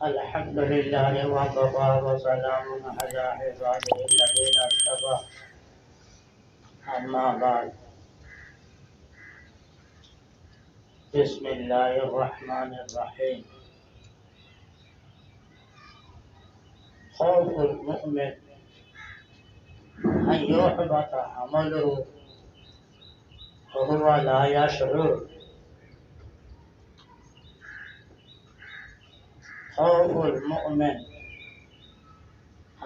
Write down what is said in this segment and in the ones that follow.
الحمد لله وكفى وسلام على عباده الذين اصطفى أما بعد بسم الله الرحمن الرحيم خوف المؤمن أن يحبط عمله وهو لا يشعر خوف المؤمن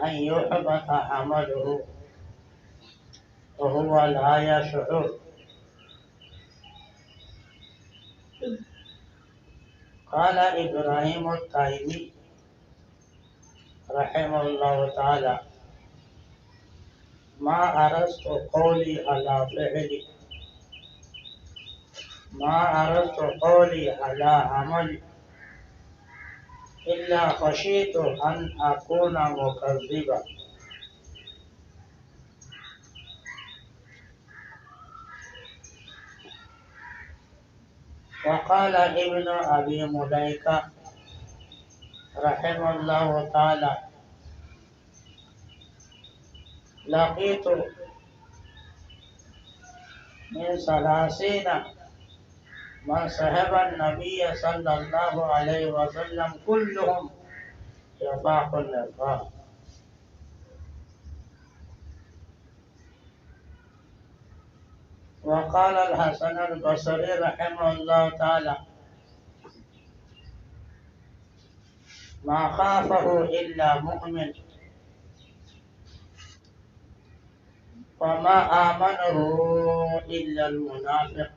أن يحبط عمله وهو لا يشعر. قال إبراهيم التيمي رحمه الله تعالى: ما أردت قولي على فعلي، ما أردت قولي على عملي، إلا خشيت أن أكون مكذبا. وقال ابن أبي مليكة رحمه الله تعالى: لقيت من 30 من صحب النبي صلى الله عليه وسلم كلهم يفاق النفاق. وقال الحسن البصري رحمه الله تعالى: ما خافه إلا مؤمن وما آمنه إلا المنافق.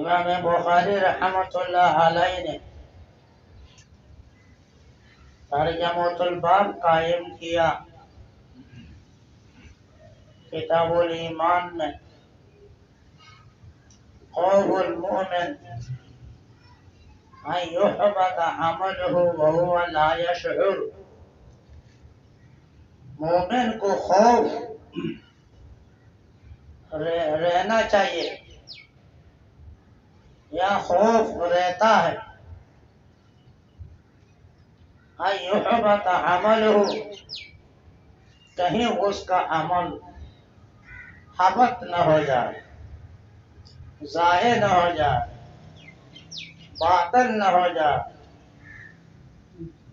امام بخاری رحمۃ اللہ علیہ نے ترجمۃ الباب قائم کیا کتاب الایمان میں: خوف المؤمن ان يحبط عمله وهو لا يشعر. مومن کو خوف رہنا چاہیے یا خوف رہتا ہے ان يحبط عمله، کہیں اس کا عمل حبط نہ ہو جائے، ضائع نہ ہو جائے، باطل نہ ہو جائے،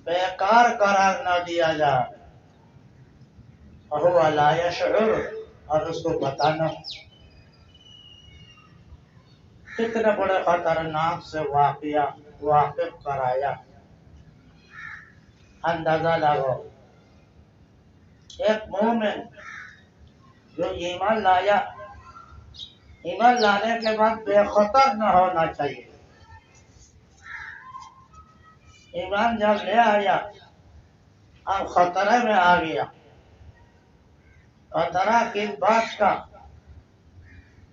بیکار قرار نہ دیا جائے. وهو لا يشعر، اور اس کو پتہ نہ ہو. کتنے بڑے خطرناک سے واقعہ واقف کرایا. اندازہ لگو ایک مومن جو ایمان لایا، ایمان لانے کے بعد بے خطر نہ ہونا چاہیے. ایمان جب لے آیا اب خطرے میں آ گیا. خطرہ کس بات کا؟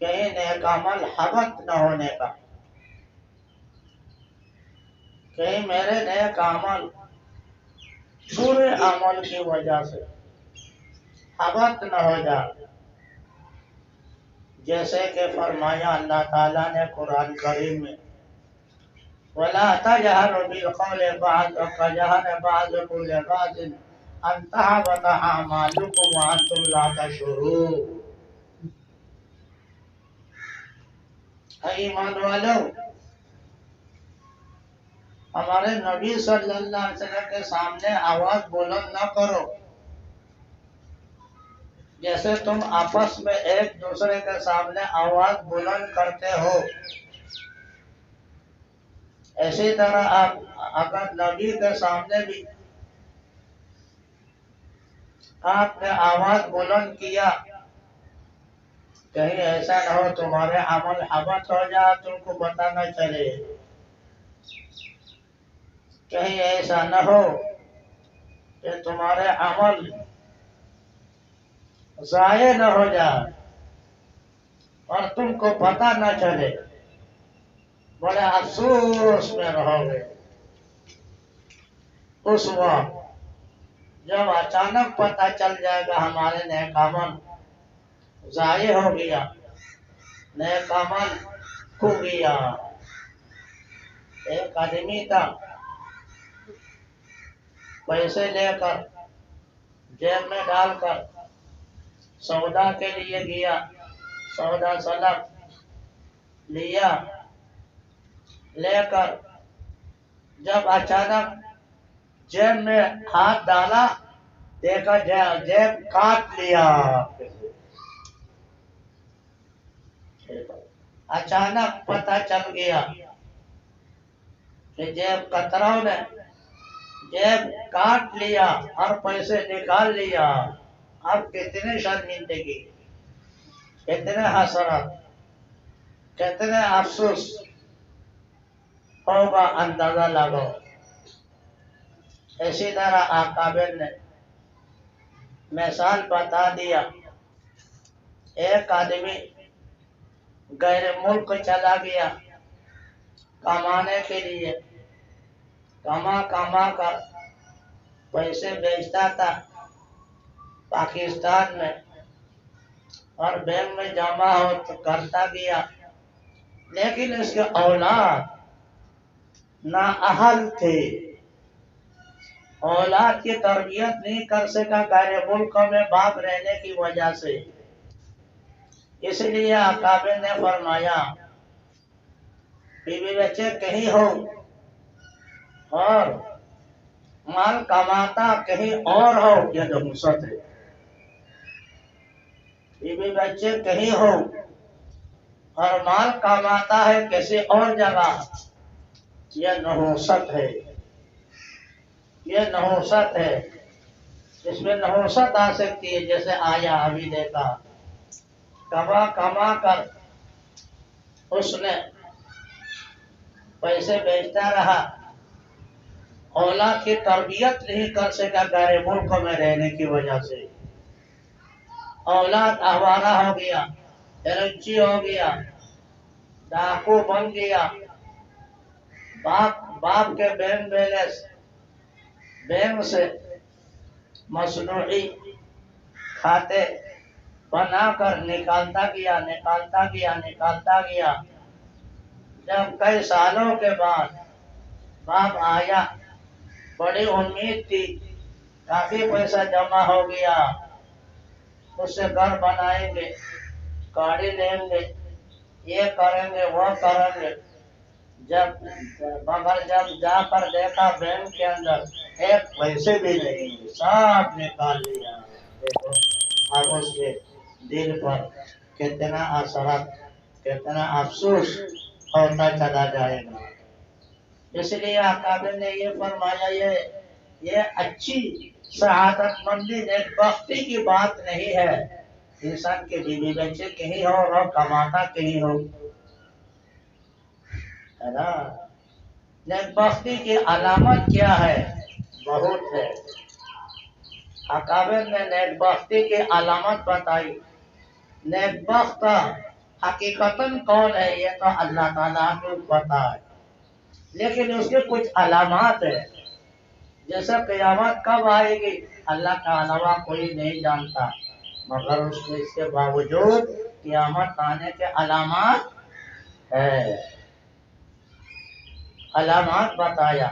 کہیں نیک عمل حبط نہ ہونے کا، کہیں میرے نیک عمل پورے عمل کی وجہ سے حبط نہ ہو جائے. جیسے کہ فرمایا اللہ تعالیٰ نے قرآن کریم میں: وَلَا تَجْهَرُوا بِالْقَوْلِ كَجَهْرِ بَعْضِكُمْ لِبَعْضٍ أَن تَحْبَطَ أَعْمَالُكُمْ وَأَنْتُمْ لَا تَشْعُرُونَ. اے ایمان والو، ہمارے نبی صلی اللہ علیہ وسلم کے سامنے آواز بلند نہ کرو جیسے تم آپس میں ایک دوسرے کے سامنے آواز بلند کرتے ہو. اسی طرح اگر نبی کے سامنے بھی آپ نے آواز بلند کیا، کہیں ایسا نہ ہو تمہارے عمل حبط ہو جائے، تم کو پتہ نہ چلے. کہیں ایسا نہ ہو کہ تمہارے عمل ضائع نہ ہو جائے اور تم کو پتہ نہ چلے، بڑے افسوس میں رہو گے. اس وقت جب اچانک پتہ چل جائے گا ہمارے نیک عمل ضائع ہو گیا، نیک عمل کھو گیا۔ ایک آدمی تھا، پیسے لے کر جیب میں ڈال کر سودا کے لیے گیا، سودا سلب لیا، لے کر جب اچانک جیب میں ہاتھ ڈالا، دیکھا جیب کاٹ لیا۔ اچانک پتہ چل گیا کہ جیب قطروں نے جیب کاٹ لیا اور پیسے نکال لیا۔ اب کتنے شرمندگی، کتنے حسرت، کتنے افسوس ہوگا، اندازہ لگو۔ اسی طرح اکابر نے مثال بتا دیا، ایک آدمی غیر ملک چلا گیا کمانے کے لیے، کما کر پیسے بیچتا تھا پاکستان میں اور بینک میں جمع کرتا گیا، لیکن اس کے اولاد نااہل تھے، اولاد کی تربیت نہیں کر سکا غیر ملک میں باپ رہنے کی وجہ سے۔ اس لیے اکابر نے فرمایا بیوی بچے کہیں ہو اور مال کماتا کہیں اور ہو، یہ نحوست ہے۔ بیوی بچے کہیں ہو اور مال کماتا ہے کسی اور جگہ، یہ نحوست ہے، یہ نحوست ہے۔ اس میں نحوست آ سکتی ہے، جیسے آیا ابھی دیکھا، کما کر اس نے پیسے بیچتا رہا، اولاد کی تربیت نہیں کر سکا غیر ملک میں رہنے کی وجہ سے، اولاد آوارہ ہو گیا، رنچی ہو گیا، ڈاکو بن گیا، باپ کے بینک بیلنس بینک سے مصنوعی کھاتے بنا کر نکالتا گیا۔ جب کئی سالوں کے بعد باپ آیا، بڑی امید تھی، کافی پیسہ جمع ہو گیا، اس سے گھر بنائیں گے، گاڑی لیں گے، یہ کریں گے، وہ کریں گے۔ مگر جب جا کر دیکھا بینک کے اندر ایک پیسے بھی نہیں، سب نکال لیا۔ دیکھو اب اس کے دل پر کتنا اثرات، کتنا افسوس ہوتا چلا جائے گا۔ اس لیے اکابر نے یہ فرمایا، یہ اچھی سعادت مندی نیکبختی کی بات نہیں ہے، انسان کے بیوی بچے کہیں ہو اور کماتا کہیں ہو، ہے نا۔ نیکبختی کی علامت کیا ہے؟ بہت ہے۔ اکابر نے نیکبختی کی علامت بتائی۔ نیکبخت حقیقتاً کون ہے یہ تو اللہ تعالیٰ کو پتا ہے، لیکن اس کے کچھ علامات ہیں، جیسے قیامت کب آئے گی اللہ کا علاوہ کوئی نہیں جانتا، مگر اس کے باوجود قیامت آنے کے علامات ہے، علامات بتایا۔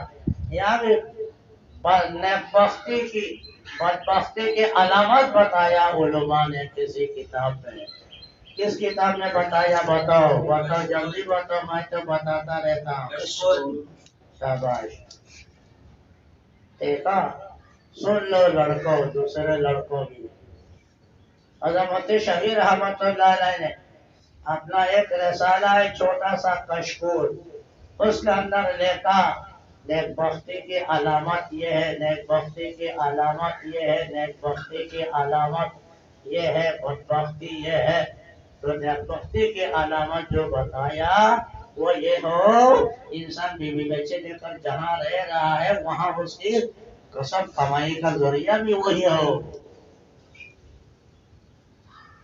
یہاں بھی نیکبختی کی بدبختی کی علامات بتایا علماء نے کسی کتاب میں۔ کس کتاب میں بتایا؟ بتاؤ جلدی بتاؤ، میں تو بتاتا رہتا ہوں۔ شاباش، دیکھا، سن لو لڑکوں، دوسرے لڑکوں بھی۔ عظمت شہیر رحمت اللہ علیہ نے اپنا ایک رسالہ ہے چھوٹا سا کشکول، اس کے اندر لکھا نیکبختی کی علامت یہ ہے، نیکبختی کی علامت یہ ہے، نیکبختی کی علامت یہ ہے، بدبختی یہ ہے۔ تو نیکبختی کی علامت جو بتایا وہ یہ ہو، انسان بیوی بچے لے کر جہاں رہ رہا ہے وہاں اس کی کسب کمائی کا ذریعہ بھی وہی ہو،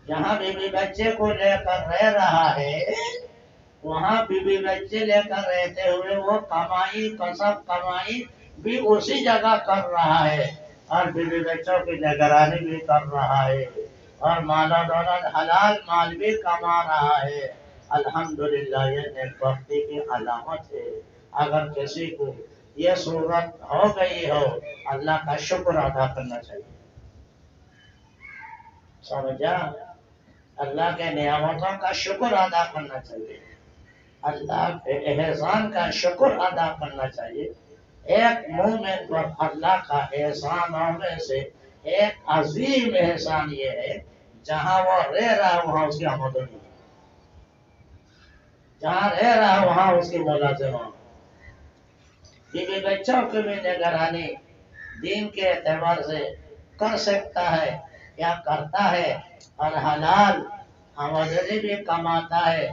جہاں بیوی بچے کو لے کر رہ رہا ہے وہاں بیوی بچے لے کر رہتے ہوئے وہ کمائی، کسب کمائی بھی اسی جگہ کر رہا ہے اور بیوی بچوں کی نگرانی بھی کر رہا ہے اور مال و دولت حلال مال بھی کما رہا ہے۔ الحمدللہ یہ نیک بختی کی علامت ہے۔ اگر کسی کو یہ صورت ہو گئی ہو اللہ کا شکر ادا کرنا چاہیے۔ سمجھا؟ اللہ کے نعمتوں کا شکر ادا کرنا چاہیے، اللہ کے احسان کا شکر ادا کرنا چاہیے۔ ایک مومن پر اللہ کا احسانوں میں سے ایک عظیم احسان یہ ہے جہاں وہ رہ رہا ہے وہاں اس کی آمدنی، جہاں رہ رہا ہے وہاں اس کی ملازمت، بیوی بچوں کی بھی نگرانی دین کے اعتبار سے کر سکتا ہے یا کرتا ہے اور حلال آمدنی بھی کماتا ہے۔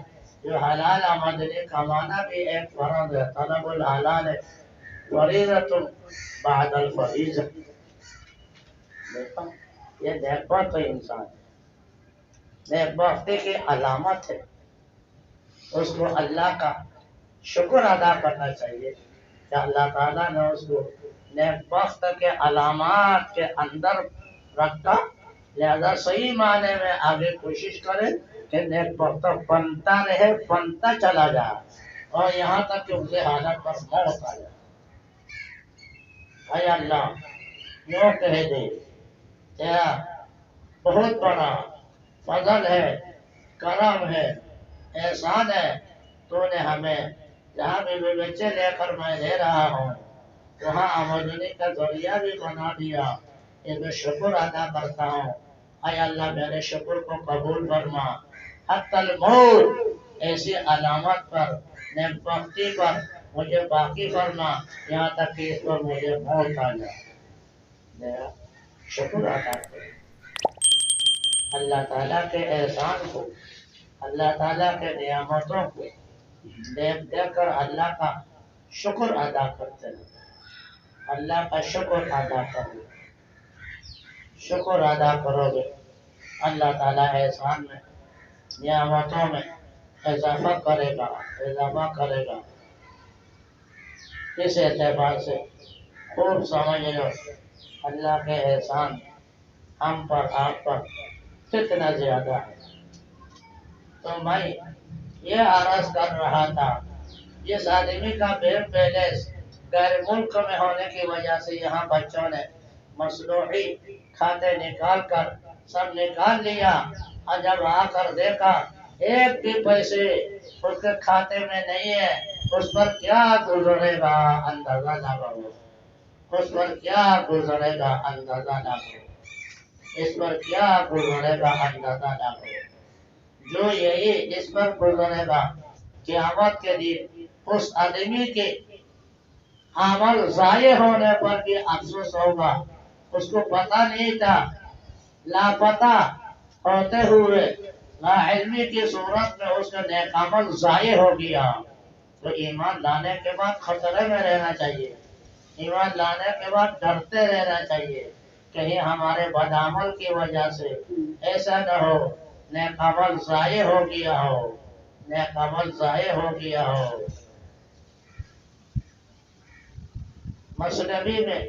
جو حلال آمدنی کمانا بھی ایک فرض ہے، طلب الحلال فریضۃ بعد الفریضہ۔ دیکھا یہ نیک بخت انسان نیک بختی کی علامت ہے، اس کو اللہ کا شکر ادا کرنا چاہیے کہ اللہ تعالیٰ نے اس کو نیک بخت کے علامات کے اندر رکھا، لہذا صحیح معنی میں آگے کوشش کرے کہ نیک بخت بنتا رہے، بنتا چلا جائے اور یہاں تک کہ اسے حالت پر موت آ جائے۔ اے اللہ یوں کہہ دے تیرا بہت بڑا فضل ہے، کرم ہے، احسان ہے، تو نے ہمیں جہاں بھی بچے لے کر میں رہ رہا ہوں وہاں آمدنی کا ذریعہ بھی بنا دیا، یہ میں شکر ادا کرتا ہوں۔ اے اللہ میرے شکر کو قبول فرما، حتی الموت ایسی علامت پر نیک بختی پر مجھے باقی فرما یہاں تک کہ اس پر مجھے موت آ جائے۔ میرا شکر ادا کرے اللہ تعالیٰ کے احسان کو، اللہ تعالیٰ کے نعمتوں کو دیکھ دیکھ کر اللہ کا شکر ادا کرتے ہیں، اللہ کا شکر ادا کرو، شکر ادا کرو گے اللہ تعالیٰ احسان میں نعمتوں میں اضافہ کرے گا، اضافہ کرے گا۔ اس اعتبار سے خوب سمجھ لو اللہ کے احسان ہم پر آپ پر کتنا زیادہ ہے۔ تو میں یہ عرض کر رہا تھا جس آدمی کا بینک بیلنس غیر ملک میں ہونے کی وجہ سے یہاں بچوں نے مصنوعی کھاتے نکال کر سب نکال لیا اور جب آ کر دیکھا ایک بھی پیسے اس کے کھاتے میں نہیں ہے، اس پر کیا گزرے گا اندازہ لگاؤ، اس پر کیا گزرے گا اندازہ لگاؤ، اس پر کیا گزرے گا اندازہ لگاؤ۔ جو یہی اس پر گزرے گا قیامت کے دن اس آدمی کے عمل ضائع ہونے پر بھی افسوس ہوگا، اس کو پتہ نہیں تھا، لاپتہ ہوتے ہوئے لاعلمی کی صورت میں اس کا نیک عمل ضائع ہو گیا۔ تو ایمان لانے کے بعد خطرے میں رہنا چاہیے، ایمان لانے کے بعد ڈرتے رہنا چاہیے کہیں ہمارے بدعمل کی وجہ سے ایسا نہ ہو نیک عمل ضائع ہو گیا ہو، نیک عمل ضائع ہو گیا ہو۔ مثنوی میں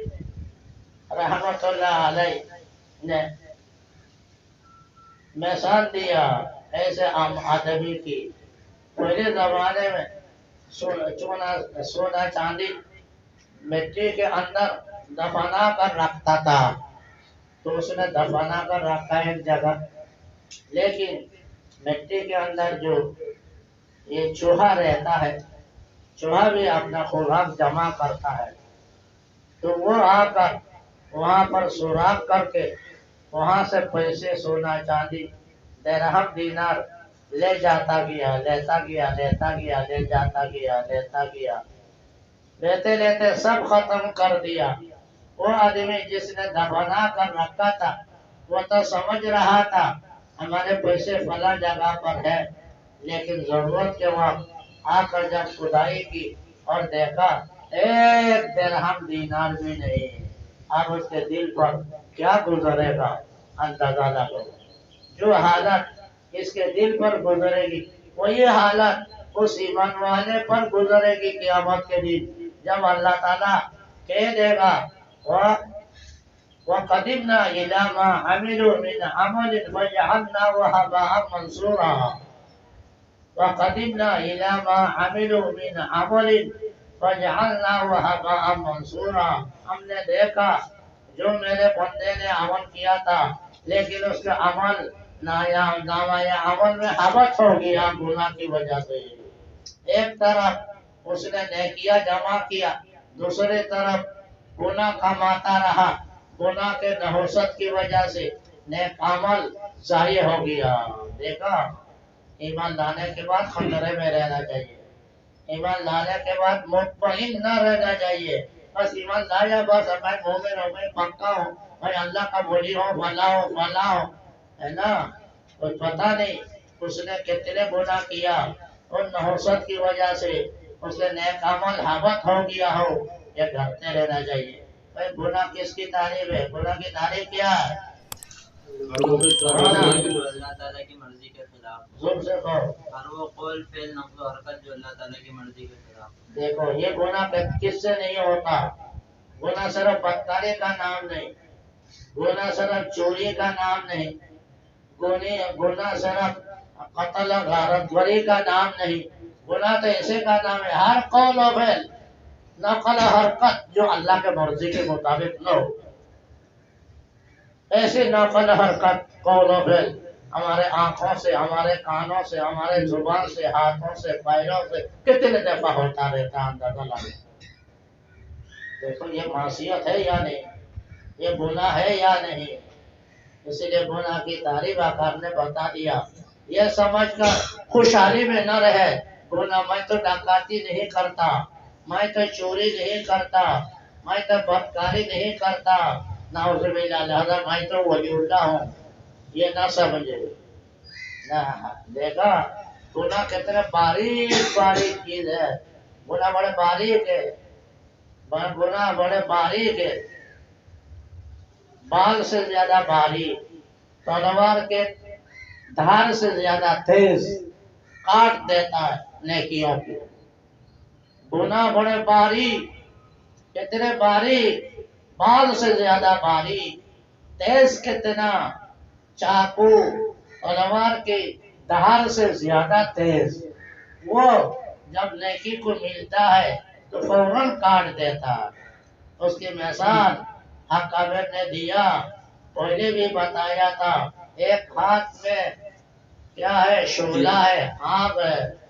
رحمت اللہ علیہ نے مثال دیا ایسے عام آدمی کی، پہلے زمانے میں سونا چاندی مٹی کے اندر دفنا کر رکھتا تھا، تو اس نے دفنا کر رکھا ایک جگہ، لیکن مٹی کے اندر جو یہ چوہا رہتا ہے، چوہا بھی اپنا خوراک جمع کرتا ہے، تو وہ آ کر وہاں پر سوراخ کر کے وہاں سے پیسے سونا چاندی درہم دینار لے جاتا گیا، لیتا گیا، لیتا گیا، لے جاتا گیا، لیتا گیا، لیتے لیتے سب ختم کر دیا۔ وہ آدمی جس نے دفنا کر رکھا تھا وہ تو سمجھ رہا تھا ہمارے پیسے فلاں جگہ پر ہے، لیکن ضرورت کے وقت آ کر جب کھدائی کی اور دیکھا ایک درہم دینار بھی نہیں، اب اس کے دل پر کیا گزرے گا اندازہ لگو۔ جو حالت اس کے دل پر گزرے گی وہی حالت اس ایمان والے پر گزرے گی قیامت کے دن، جب اللہ تعالیٰ کہہ دے گا وَقَدِمْنَا إِلَى مَا عَمِلُوا مِنْ عَمَلٍ فَجَعَلْنَاهُ هَبَاءً مَنْثُورًا وَقَدِمْنَا إِلَى مَا عَمِلُوا مِنْ عَمَلٍ فَجَعَلْنَاهُ هَبَاءً مَنْثُورًا ہم نے دیکھا جو میرے بندے نے عمل کیا تھا لیکن اس کا عمل نامہ عمل میں حبط ہو گیا گناہ کی وجہ سے ایک طرف اس نے نیکیاں جمع کیا دوسری طرف گناہ کماتا رہا گناہ کے نحوست کی وجہ سے نیک عمل ضائع ہو گیا دیکھا ایمان لانے کے بعد خطرے میں رہنا چاہیے ایمان لانے کے بعد مطمئن نہ رہنا چاہیے بس ایمان لایا بس میں مومن ہوں میں پکا ہوں میں اللہ کا ولی ہوں فلاں ہوں ہے نا کچھ پتہ نہیں اس نے کتنے گناہ کیا ان نحوست کی وجہ سے اس نے نیک عمل حبط ہو گیا ہو یہ ڈرتے رہنا چاہیے بھائی گناہ کس کی تعریف ہے گناہ کی تعریف کیا ہے اللہ تعالیٰ کی مرضی کے خلاف زور سے کہو اور وہ قول فعل نقل و حرکت جو اللہ تعالیٰ کی مرضی کے خلاف دیکھو یہ گناہ کس سے نہیں ہوتا گناہ صرف بدکاری کا نام نہیں گناہ صرف چوری کا نام نہیں گناہ صرف قتل غارت گری کا نام نہیں گناہ تو ایسے کا نام ہے ہر قول و فعل نقل و حرکت جو اللہ کے مرضی کے مطابق نہ ہو ایسی نقل و حرکت قول و فعل ہمارے آنکھوں سے ہمارے کانوں سے ہمارے زبان سے ہاتھوں سے پیروں سے کتنے دفعہ ہوتا رہتا ہے اندازہ لگے دیکھو یہ معصیت ہے یا نہیں یہ گناہ ہے یا نہیں اسی لیے گناہ کی تعریف آقا نے بتا دیا یہ سمجھ کر خوشحالی میں نہ رہے گناہ میں تو ڈکیتی نہیں کرتا میں تو چوری نہیں کرتا میں تو بدکاری نہیں کرتا نعوذ باللہ لہذا میں تو ولی اللہ ہوں یہ نہ سمجھے نہ دیکھا گناہ کتنے باریک باریک چیز ہے گناہ بڑے باریک ہے گناہ بڑے باریک ہے بال سے زیادہ باریک تلوار کے دھار سے زیادہ تیز کاٹ دیتا ہے نیکیوں کو گناہ بڑے باریک کتنے باریک بال سے زیادہ باریک تیز کتنا چاقو تلوار کے دھار سے زیادہ تیز وہ جب نیکی کو ملتا ہے تو فوراً کاٹ دیتا ہے اس کی مثال حق عبر نے دیا پہلے بھی بتایا تھا ایک ہاتھ میں کیا ہے شعلہ ہے آگ ہے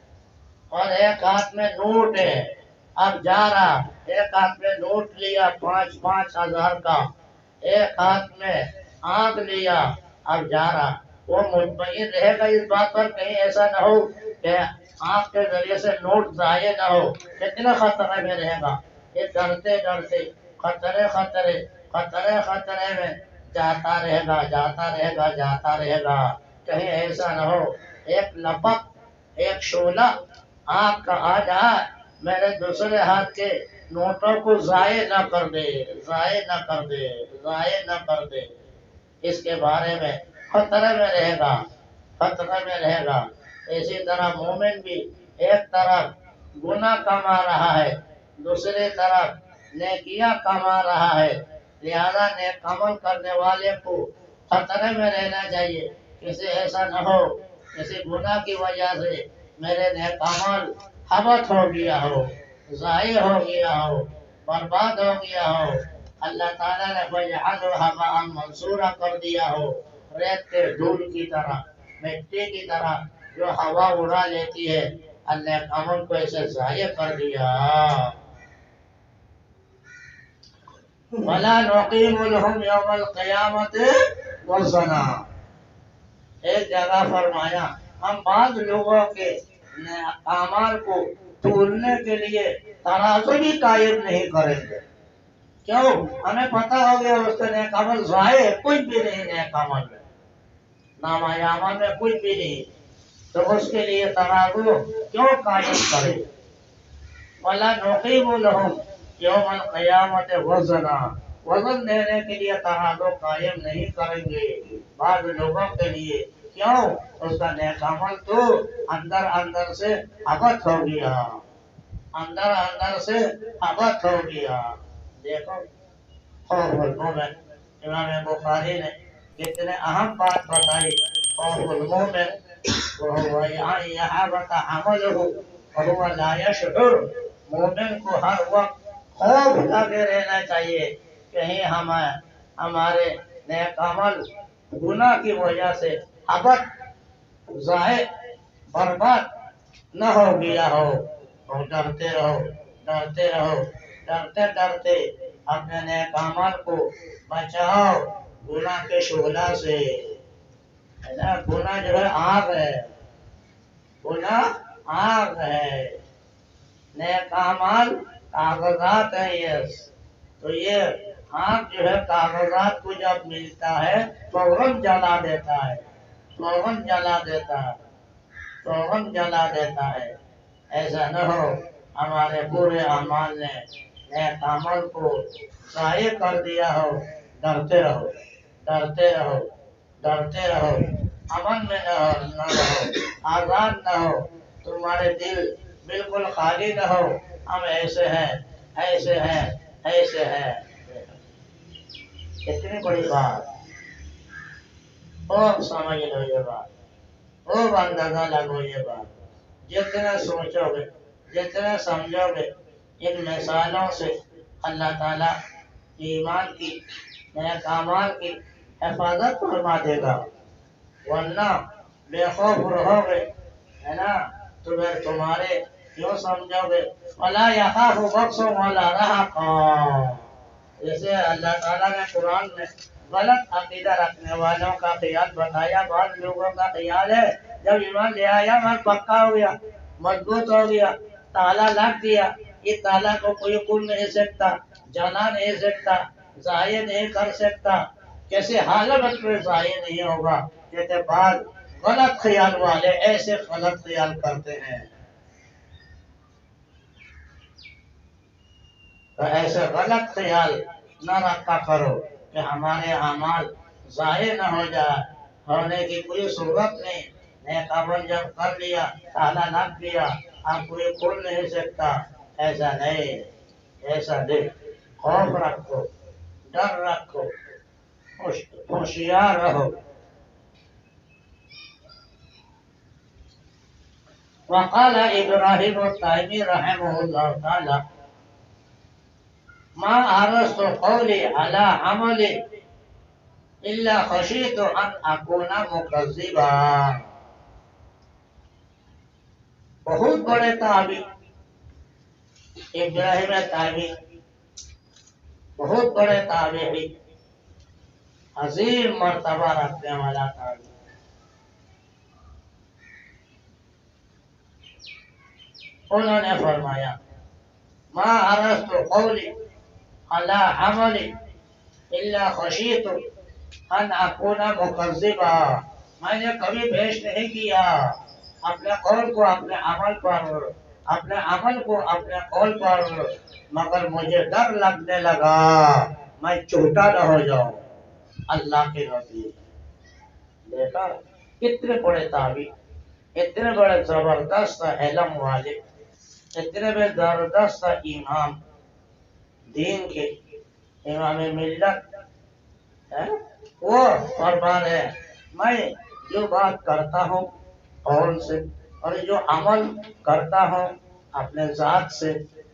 اور ایک ہاتھ میں نوٹ ہے اب جا رہا ایک ہاتھ میں نوٹ لیا 5,000 کا ایک ہاتھ میں آگ لیا اب جا رہا وہ مطمئن رہے گا اس بات پر کہیں ایسا نہ ہو کہ آنکھ کے ذریعے سے نوٹ ضائع نہ ہو کتنا خطرہ میں رہے گا یہ ڈرتے ڈرتے خطرے میں جاتا رہے گا کہیں ایسا نہ ہو ایک لپک ایک شعلہ آنکھ کا آ جائے میرے دوسرے ہاتھ کے نوٹوں کو ضائع نہ کر دے اس کے بارے میں خطرے میں رہے گا اسی طرح مومن بھی ایک طرف گناہ کما رہا ہے دوسری طرف نیکیاں کما رہا ہے لہذا نیک عمل کرنے والے کو خطرے میں رہنا چاہیے کسی ایسا نہ ہو کسی گناہ کی وجہ سے میرے نیک عمل حبط ہو گیا ہو ضائع ہو گیا ہو برباد ہو گیا ہو اللہ تعالیٰ نے فَجْعَلْهُ هَبَاءً مَنْثُورًا کر دیا ہو ریت کے دھول کی طرح مٹی کی طرح جو ہوا اڑا لیتی ہے اللہ عمل کو ایسے ضائع کر دیا وَلَا نُقِيمُ لَهُمْ يَوْمَ الْقِيَامَةِ وَزْنًا ایک جگہ فرمایا ہم بعض لوگوں کے اعمال کو تولنے کے لیے ترازو بھی قائم نہیں کریں گے کیوں ہمیں پتہ ہو گیا اس کا نیک عمل ضائع کچھ بھی نہیں نیک عمل میں نامہ عمل میں کچھ بھی نہیں تو اس کے لیے ترازو کیوں قائم کرے وَلَا نُقِيمُ لَهُمْ يَوْمَ الْقِيَامَةِ وَزْنًا وزن دینے کے لیے ترازو قائم نہیں کریں گے بعض لوگوں کے لیے کیوں اس کا نیک عمل تو اندر سے حبط ہو گیا دیکھو خوف المومن، امام بخاری نے کتنے اہم بات بتائی. خوف المومن وهو يحبط عمله وهو لا يشعر. مومن کو ہر وقت خوف لگے رہنا چاہیے کہیں ہمارے نیک عمل گناہ کی وجہ سے حبط ضائع برباد نہ ہو گیا ہو. اور ڈرتے رہو، ڈرتے رہو، ڈرتے ڈرتے اپنے نیک عمل کو بچاؤ گناہ کے شعلہ سے. گناہ جو ہے آگ ہے، گناہ آگ ہے، نیک اعمال کاغذات ہے. یس تو یہ آگ جو ہے کاغذات کو جب ملتا ہے فوراً جلا دیتا ہے، فوراً جلا دیتا ہے، فوراً جلا دیتا ہے. ایسا نہ ہو ہمارے برے اعمال نے نیک عمل کو ضائع کر دیا ہو. ڈرتے رہو، ڈرتے رہو، ڈرتے رہو، امن میں نہ رہو، آزاد نہ ہو، تمہارے دل بالکل خالی نہ ہو. ہم ایسے ہیں، ایسے ہیں، ایسے ہیں. اتنی بڑی بات خوب سمجھ لو یہ بات، خوب اندازہ لگو یہ بات. جتنا سوچو گے، جتنا سمجھو گے، ان مثالوں سے اللہ تعالیٰ ایمان کی، نیک اعمال کی حفاظت فرما دے گا. ورنہ بے خوف رہو گے، ہے نا، تمہارے کیوں سمجھو گے وَلَا يَخَافُ بَخْسٌ وَلَا رَهَقًا. جیسے اللہ تعالیٰ نے قرآن میں غلط عقیدہ رکھنے والوں کا خیال بتایا. بعض لوگوں کا خیال ہے جب ایمان لے آیا من پکا ہو گیا، مضبوط ہو گیا، تالا لگ گیا، یہ تالا کو کوئی کھول نہیں سکتا، جانا نہیں سکتا، ضائع نہیں کر سکتا. کیسے حالت میں ضائع نہیں ہوگا؟ کہتے بعض غلط خیال والے ایسے غلط خیال کرتے ہیں. تو ایسے غلط خیال نہ رکھا کرو کہ ہمارے اعمال ضائع نہ ہو جائے. ہونے کی کوئی صورت نہیں. نیک عمل جب کر لیا تالا لگ گیا، آپ کوئی کھول نہیں سکتا. ایسا نہیں، ایسا نہیں. خوف رکھو، ڈر رکھو، ہوشیار رہو. وقال ابراہیم التیمی رحمہ اللہ تعالی ما عرضت قولي على عملي الا خشيت ان اكون مكذبا. بہت بڑے تابعی ابراہیم تابعی، بہت بڑے تابعی، عظیم مرتبہ رکھنے والا تابعی. انہوں نے فرمایا ما عرضت قولي على عملي الا خشيت ان اكون مكذبا. میں نے کبھی پیش نہیں کیا اپنے قول کو اپنے عمل پر، اپنے عمل کو اپنے قول پر، مگر مجھے ڈر لگنے لگا میں جھوٹا نہ ہو جاؤں. اللہ کے نبی دیکھا کتنے بڑے تابعی، اتنے بڑے زبردست علم والے، اتنے بڑے زبردست امام دین کے، امام ملت ہے. وہ فرما رہے میں جو بات کرتا ہوں قول سے اور جو عمل کرتا ہوں اپنے ذات سے،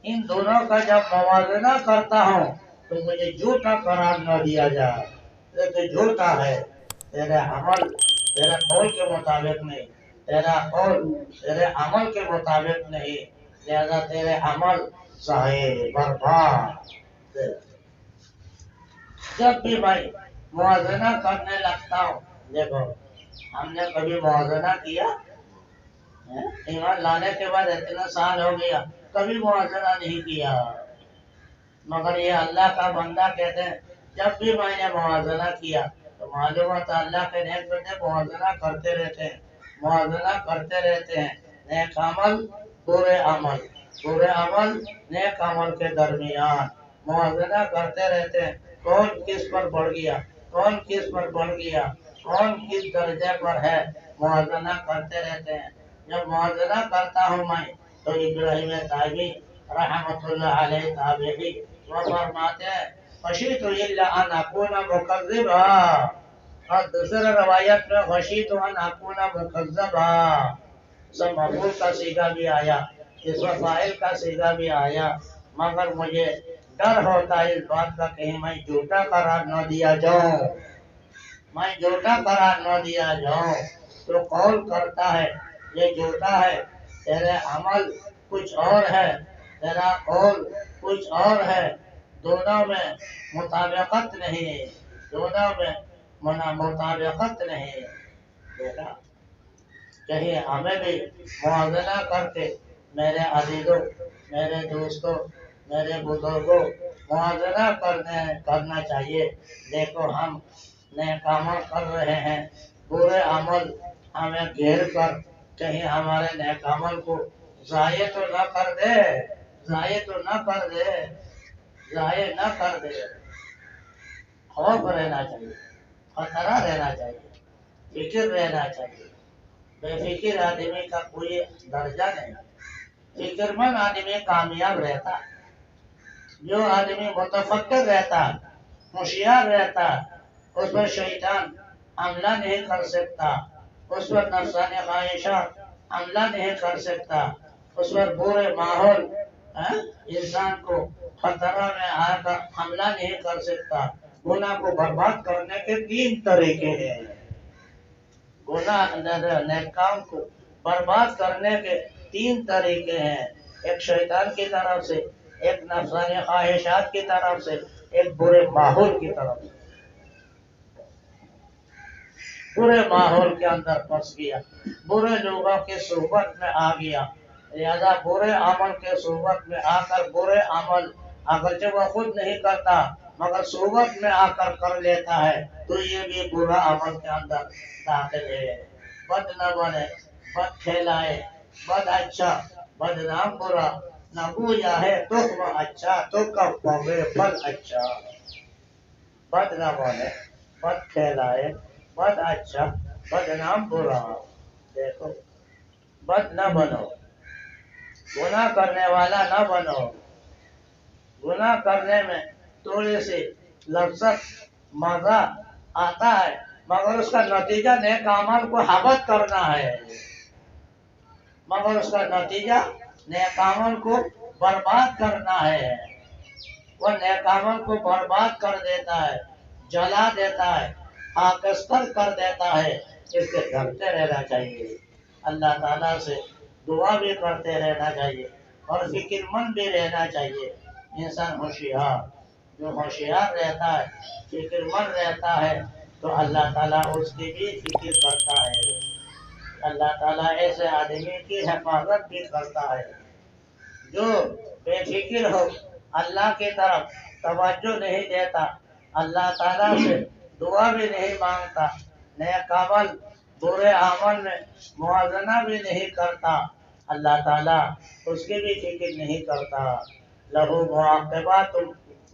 ان دونوں کا جب موازنہ کرتا ہوں تو مجھے جھوٹا قرار نہ دیا جائے. تو جھوٹا ہے، تیرے عمل تیرے قول کے مطابق نہیں، تیرا قول تیرے عمل کے مطابق نہیں، لہذا تیرے عمل ضائع برباد. جب بھی میں موازنہ کرنے لگتا ہوں، دیکھو ہم نے کبھی موازنہ کیا؟ ایمان لانے کے بعد اتنا سال ہو گیا کبھی موازنہ نہیں کیا. مگر یہ اللہ کا بندہ کہتے ہیں جب بھی میں نے موازنہ کیا تو معلوم ہوتا اللہ کے نیک بندے موازنہ کرتے رہتے ہیں، موازنہ کرتے رہتے ہیں. نیک عمل برے عمل، برے عمل نیک عمل کے درمیان موازنہ کرتے رہتے ہیں. کون کس پر بڑھ گیا، کون کس پر بڑھ گیا، کون کس درجے پر ہے، موازنہ کرتے رہتے ہیں. جب موازنہ کرتا ہوں میں تو ابراہیم تابعی رحمۃ اللہ علیہ تابعی وہ فرماتے ہیں خشیت الا ان اکون مکذبا، اور دوسرے روایت میں خشیت ان اکون مکذبا، اسم مفعول کا صیغہ بھی آیا، اسم فاعل کا صیغہ بھی آیا، مگر مجھے ڈر ہوتا ہے اس بات کا کہیں میں جھوٹا قرار نہ دیا جاؤں، میں جھوٹا قرار نہ دیا جاؤں۔ تو قول کرتا ہے یہ جھوٹا ہے، تیرے عمل کچھ اور ہے، تیرا قول کچھ اور ہے، دونوں میں مطابقت نہیں، دونوں میں مطابقت نہیں۔ بیٹا کہیں ہمیں بھی موازنہ کر کے، میرے عزیزوں، میرے دوستوں، میرے بزرگوں، موازنہ کرنا چاہیے۔ دیکھو ہم نیک عمل کر رہے ہیں، برے عمل ہمیں گھیر کر کہیں ہمارے نیک عمل کو ضائع تو نہ کر دے، ضائع تو نہ کر دے، ضائع نہ کر دے۔ خوف رہنا چاہیے، خطرہ رہنا چاہیے، فکر رہنا چاہیے۔ بے فکر آدمی کا کوئی درجہ نہیں، فکر مند آدمی کامیاب رہتا ہے۔ جو آدمی متفکر رہتا، ہوشیار رہتا، اس پر شیطان حملہ نہیں کر سکتا، اس پر نفسانی خواہشات حملہ نہیں کر سکتا، اس پر برے ماحول انسان کو خطرہ میں آ کر حملہ نہیں کر سکتا۔ گناہ کو برباد کرنے کے 3 طریقے ہیں، گناہ نیک کام کو برباد کرنے کے 3 طریقے ہیں، ایک شیطان کی طرف سے، ایک نفسانی خواہشات کی طرف سے، ایک برے ماحول کی طرف سے۔ برے ماحول کے اندر پھنس گیا، برے لوگوں کی صحبت میں آ گیا، لہذا برے عمل کے صحبت میں آ کر برے عمل اگرچہ وہ خود نہیں کرتا مگر صحبت میں آ کر کر لیتا ہے، تو یہ بھی برا عمل کے اندر داخل ہے۔ بد نہ بنے، بد کھیلائے، بد اچھا، بدنام برا، نہ گویا ہے تخم اچھا تو کب پاوے پھل اچھا۔ بد نہ بنے، بد کھیلائے، بد اچھا، بدنام برا۔ دیکھو بد نہ بنو، گناہ کرنے والا نہ بنو، گناہ کرنے میں تھوڑی سی لذت مزہ آتا ہے مگر اس کا نتیجہ نیک اعمال کو حبط کرنا ہے، مگر اس کا نتیجہ نیک عمل کو برباد کرنا ہے۔ وہ نیک عمل کو برباد کر دیتا ہے، جلا دیتا ہے، خاکستر کر دیتا ہے۔ اس سے ڈرتے رہنا چاہیے، اللہ تعالیٰ سے دعا بھی کرتے رہنا چاہیے اور فکر مند بھی رہنا چاہیے۔ انسان ہوشیار، جو ہوشیار رہتا ہے، فکر مند رہتا ہے تو اللہ تعالیٰ اس کی بھی فکر کرتا ہے، اللہ تعالیٰ ایسے آدمی کی حفاظت بھی کرتا ہے۔ جو بے فکر ہو، اللہ کی طرف توجہ نہیں دیتا، اللہ تعالیٰ سے دعا بھی نہیں مانگتا، نیک عمل برے عمل میں موازنہ بھی نہیں کرتا، اللہ تعالیٰ اس کی بھی فکر نہیں کرتا۔ لہو معاقبات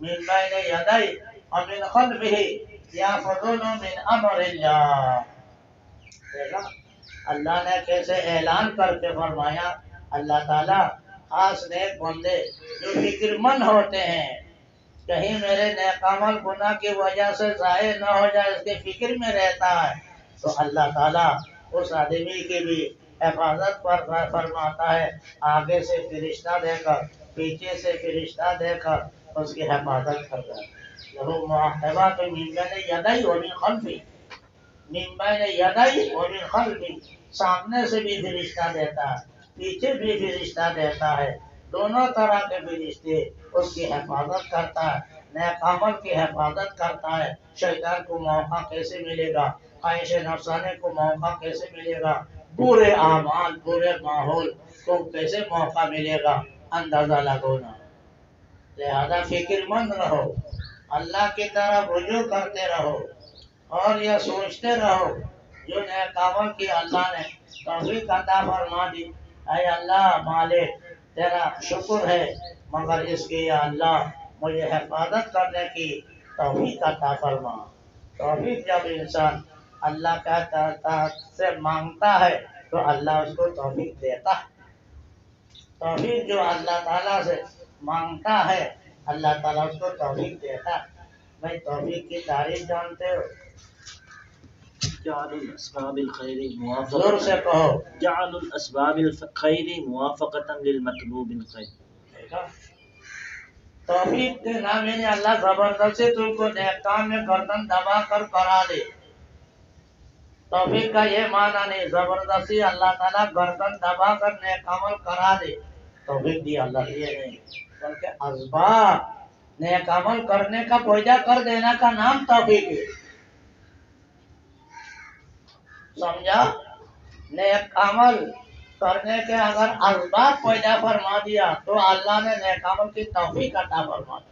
من بین یدیہ ومن خلفہ یحفظونہ من امر اللہ۔ دیکھا اللہ نے کیسے اعلان کر کے فرمایا، اللہ تعالیٰ خاص نیک بندے جو فکر مند ہوتے ہیں، کہیں میرے نیک عمل گناہ کی وجہ سے ضائع نہ ہو جائے، اس کی فکر میں رہتا ہے تو اللہ تعالیٰ اس آدمی کی بھی حفاظت فرماتا ہے، آگے سے فرشتہ دے کر، پیچھے سے فرشتہ دے کر اس کی حفاظت کرتا ہے۔ لہو معاقبات من بین یدیہ ومن خلفہ، من بین یدیہ ومن خلفہ، سامنے سے بھی فرشتہ دیتا ہے، پیچھے بھی فرشتہ دیتا ہے، دونوں طرح کے فرشتے اس کی حفاظت کرتا ہے، نیک عمل کی حفاظت کرتا ہے۔ شیطان کو موقع کیسے ملے گا، خواہش نفسانی کو موقع کیسے ملے گا، برے اعمال برے ماحول کو کیسے موقع ملے گا، اندازہ لگانا۔ لہذا فکر مند رہو، اللہ کی طرف رجوع کرتے رہو اور یہ سوچتے رہو جو نیک عمل کی اللہ نے توفیق عطا فرما دی، اے اللہ مالک تیرا شکر ہے، مگر اس کی یا اللہ مجھے حفاظت کرنے کی توفیق عطا فرما۔ توفیق جب انسان اللہ کا سے مانگتا ہے تو اللہ اس کو توفیق دیتا ہے۔ توفیق جو اللہ تعالیٰ سے مانگتا ہے اللہ تعالیٰ اس کو توفیق دیتا ہے۔ بھائی توفیق کی تعریف جانتے ہو؟ جعل الأسباب الخير زور سے موافقة کہو۔ جعل الأسباب الخير موافقة للمطلوب الخير. دیکھا؟ توفیق کے نام یعنی اللہ زبردستی تم کو نیک کام میں گردن دبا کر کرا دے۔ توفیق کا یہ معنی نہیں زبردستی اللہ تعالیٰ گردن دبا کر نیک عمل کرا دے، توفیق دی اللہ یہ نہیں، بلکہ اسباب نیک عمل کرنے کا پیدا کر دینا کا نام توفیق ہے۔ سمجھا؟ نیک عمل کرنے کے اگر اسباب پیدا فرما دیا تو اللہ نے نیک عمل کی توفیق عطا فرما دی۔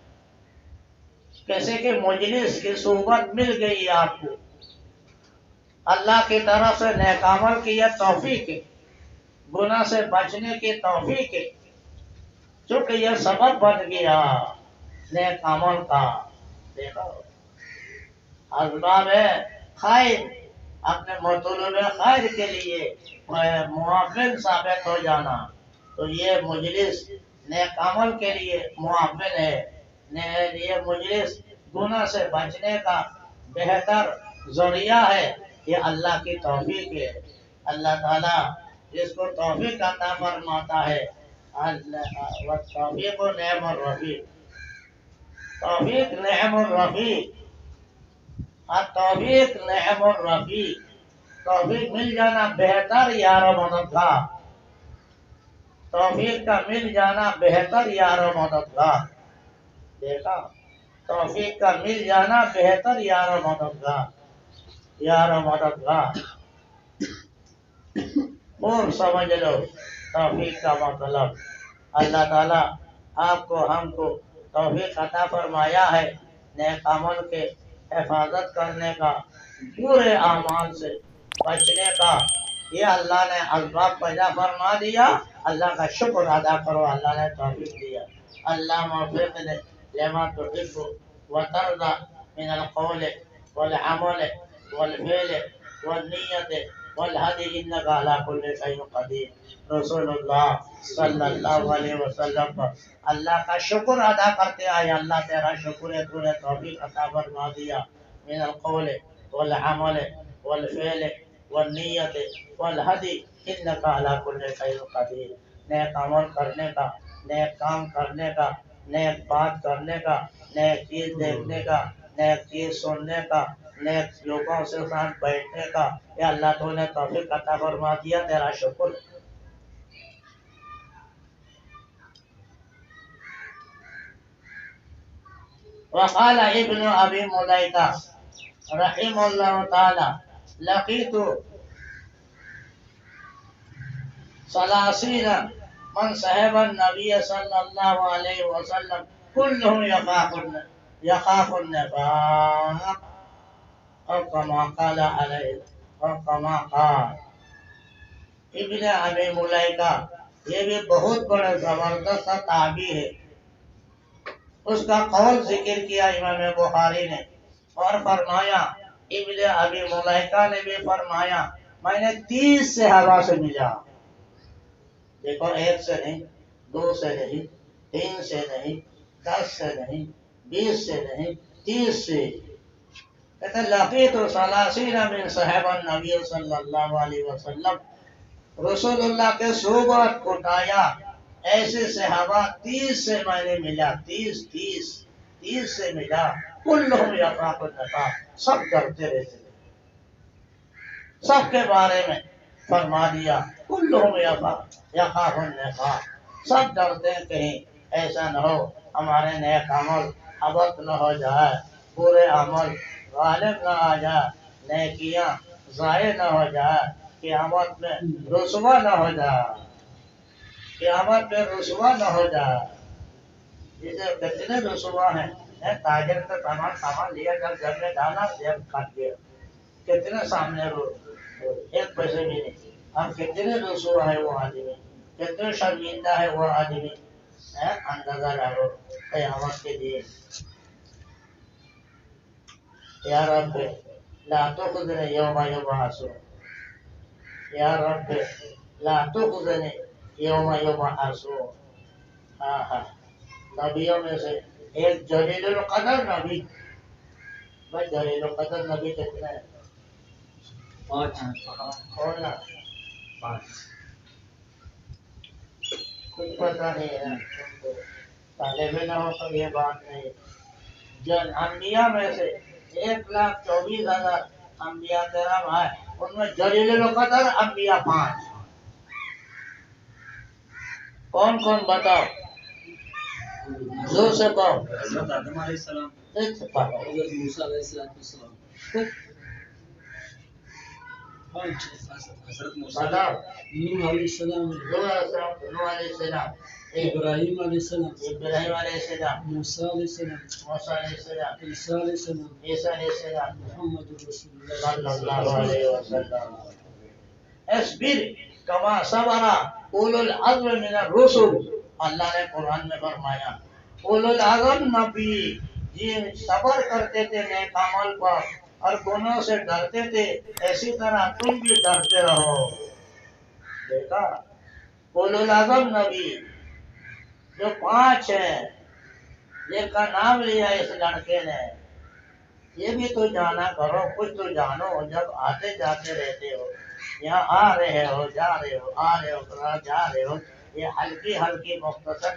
کیسے کہ مجلس کی صحبت مل گئی آپ کو، اللہ کی طرف سے نیک عمل کی یہ توفیق ہے، گناہ سے بچنے کی توفیق ہے، چونکہ یہ سبب بن گیا نیک عمل کا۔ دیکھو اسباب خیر اپنے مطلوب خیر کے لیے معاون ثابت ہو جانا، تو یہ مجلس نیک عمل کے لیے معاون ہے، یہ مجلس گناہ سے بچنے کا بہتر ذریعہ ہے، یہ اللہ کی توفیق ہے۔ اللہ تعالیٰ جس کو توفیق عطا فرماتا ہے، توفیق و نعم الرفیق، توفیق نعم الرفیق، توفیق نعم الرفیق، توفیق مل جانا بہتر یار و مددگار، توفیق کا مل جانا بہتر یار و مددگار۔ دیکھا؟ توفیق کا مل جانا بہتر یار و مددگار، یار و مددگار اور سمجھ لو توفیق کا مطلب اللہ تعالیٰ آپ کو ہم کو توفیق عطا فرمایا ہے نیک عمل کے حفاظت کرنے کا، برے اعمال سے بچنے کا، یہ اللہ نے اسباب پیدا فرما دیا، اللہ کا شکر ادا کرو، اللہ نے توفیق دیا۔ اللہ موفق نے لما تحب وترضى من القول والعمل والفعل والنیت والهدي انك على كل شيء قدیر۔ رسول اللہ صلی اللہ علیہ وسلم پر اللہ کا شکر ادا کرتے آئے، اللہ تیرا شکر ہے تو نے توفیق عطا فرما دیا، من القول والعمل والفعل والنیت والهدي انك على كل شيء قدیر۔ نیک عمل کرنے کا، نیک کام کرنے کا، نیک بات کرنے کا، نیک چیز دیکھنے کا، نیک چیز سننے کا، نیک لوگوں سے ساتھ بیٹھنے کا، یہ اللہ تو نے توفیق عطا فرما دیا، تیرا شکر۔ وقال ابن ابی ملیکہ رحم اللہ تعالی لقیت 30 من صحب النبی صلی اللہ علیہ وسلم كلهم يخاف النفاق او كما قال علیہ او كما قال۔ ابن ابی ملیکہ یہ بھی بہت بڑا زبردست تابعی ہے، اس کا قول ذکر کیا امام بخاری نے اور فرمایا، ابن ابی ملیکہ نے بھی فرمایا میں نے 30 صحابہ سے ملا۔ دیکھو 1 سے نہیں، 2 سے نہیں، 3 سے نہیں، 10 سے نہیں، 20 سے نہیں، 30 سے۔ کہتے لقیت 30 من صحابہ النبی صلی اللہ علیہ وسلم، رسول اللہ کے صحبت اٹھایا ایسے صحابہ 30 سے میں نے ملا، 30 سے ملا، کلہم یخاف النفاق، سب ڈرتے رہتے تھے، سب کے بارے میں فرما دیا کلہم یخاف النفاق، سب ڈرتے ہیں کہیں ایسا نہ ہو ہمارے نیک عمل حبط نہ ہو جائے، برے عمل غالب نہ آ جائے، نیکیاں ضائع نہ ہو جائے، قیامت میں رسوا نہ ہو جائے، قیامت میں رسوا نہ ہو جائے۔ جسے کتنے رسوا ہیں، تاجر کا تمام سامان لیا جب میں ڈالا جب کھٹ گیا، کتنے سامنے رو 1 پیسے بھی نہیں، ہم کتنے رسوا ہے وہ آدمی، کتنے شرمندہ ہے وہ آدمی، اندازہ لگو قیامت کے دن۔ یا رب لا تخزنی یوم یبعثون، یا رب لا تخزنی یوم یبعثون۔ نبیوں میں سے ایک جلیل القدر نبی. بھائی جلیل القدر نبی کتنے ہیں؟ 5 کون نا؟ 5 کچھ پتہ نہیں ہے تم کو. طالب نہ ہو تو یہ بات نہیں. جن انبیاء میں سے 1,24,000 انبیاء کرام ہیں، ان میں جلیل القدر انبیاء 5. کون کون بتاؤ؟ زور سے کہو. حضرت آدم علیہ السلام، اتفاق. حضرت موسیٰ علیہ السلام، حضرت موسیٰ بتاؤ. نوح علیہ السلام، نوح علیہ السلام، ابراہیم علیہ السلام، ابراہیم علیہ السلام، موسیٰ علیہ السلام، موسیٰ علیہ السلام، عیسیٰ علیہ السلام، عیسیٰ علیہ السلام، محمد رسول صلی اللہ اللہ علیہ وسلم. اصبر کما صبر اولو العزم من الرسل. اللہ نے قرآن میں فرمایا اولو العزم نبی یہ صبر کرتے تھے نیک عمل پر اور گناہوں سے ڈرتے تھے، اسی طرح تم بھی ڈرتے رہو. دیکھا اولو العزم نبی جو 5 ہیں جن کا نام لیا اس لڑکے نے، یہ بھی تو جانا کرو، کچھ تو جانو. جب آتے جاتے رہتے ہو، یہاں آ رہے ہو جا رہے ہو، آ رہے ہو جا رہے ہو، یہ ہلکی ہلکی مختصر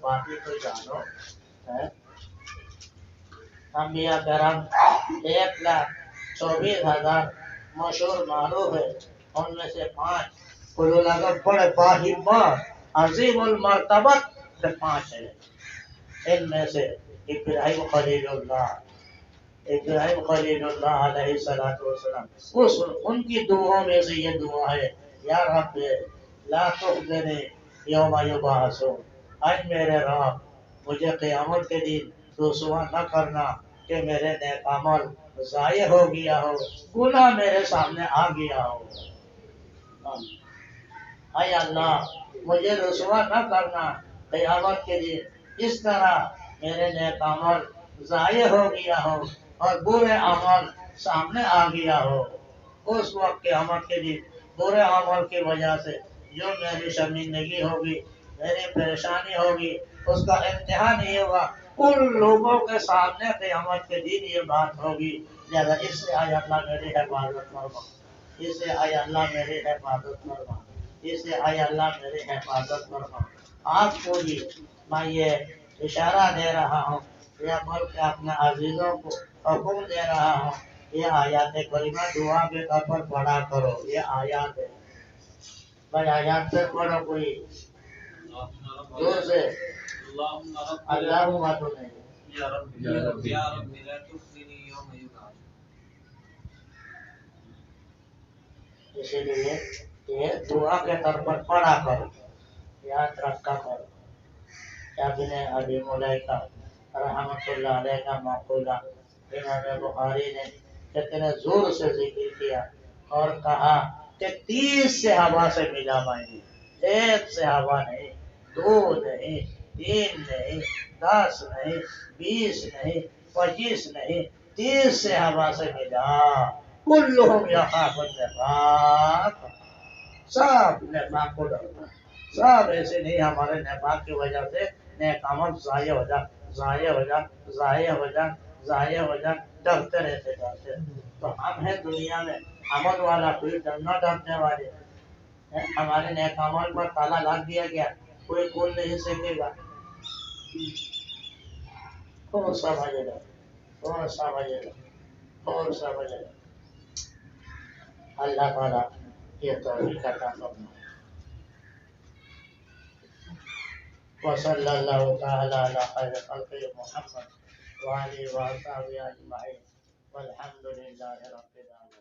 باتیں تو جانو. انبیاء کرام 1,24,000 مشہور معروف ہے، ان میں سے 5 اولو العزم بڑے باہمت عظیم المرتبت سے 5 ہے. ان میں سے ابراہیم خلیل اللہ علیہ السلام، ان کی دعاؤں میں سے یہ دعا ہے یا رب لا تخزنی یوم یبعثون. اے میرے رب مجھے قیامت کے دن رسوا نہ کرنا کہ میرے نیک عمل ضائع ہو گیا ہو، گناہ میرے سامنے آ گیا ہو. اے اللہ مجھے رسوا نہ کرنا قیامت کے دن اس طرح میرے نیک عمل ضائع ہو گیا ہو اور برے عمل سامنے آ گیا ہو. اس وقت قیامت کے دن برے عمل کی وجہ سے جو میری شرمندگی ہوگی، میری پریشانی ہوگی، اس کا انتہا نہیں ہوگا. ان لوگوں کے سامنے قیامت کے دن یہ بات ہوگی. لہذا اس سے آئے اللہ میری حفاظت فرما، اس سے آئے اللہ میری حفاظت فرما، اس سے آئے اللہ میری حفاظت فرما. آپ کو بھی میں یہ اشارہ دے رہا ہوں یا بلکہ اپنے عزیزوں کو حکم دے رہا ہوں، یہ آیات کریمہ دعا کے طور پر پڑھا کرو. یہ آیات ہے بھائی، آیات سے پڑھو. کوئی زور سے اللہم تو نہیں. یا رب لا تخزنی یوم یبعثون. اسی لیے یہ دعا کے طور پر پڑھا کرو، یاد رکھا کرو. ابن ابی ملیکہ رحمۃ اللہ علیہ کا مقولہ امام بخاری نے اتنے زور سے ذکر کیا اور کہا کہ 30 صحابہ سے ملا میں نے. 1 صحابہ نہیں، 2 نہیں، 3 نہیں، 10 نہیں، 20 نہیں، 25 نہیں، 30 صحابہ سے ملا. کلہم یخاف النفاق، سب نفاق کو ڈرتا. سب ایسے نہیں ہمارے نفاق کی وجہ سے نیک عمل ضائع ہو جا، ضائع ہو جا، ضائع ہو جا، ضائع ہو جا، ڈرتے رہتے ڈرتے. تو ہم ہیں دنیا میں عمل والا، کوئی ڈرنا ڈرنے والے. ہمارے نیک عمل پر تالا لگ دیا گیا، کوئی کھول نہیں سکے گا. کون سا بجے گا، کون سا بجے گا، کون سا بجے گا. اللہ تعالیٰ یہ توفیق عطا فرمائے. وصلی اللہ تعالی علی خیر خلق محمد وعلی وصحبہ اجمعین والحمد للہ رب العالمین.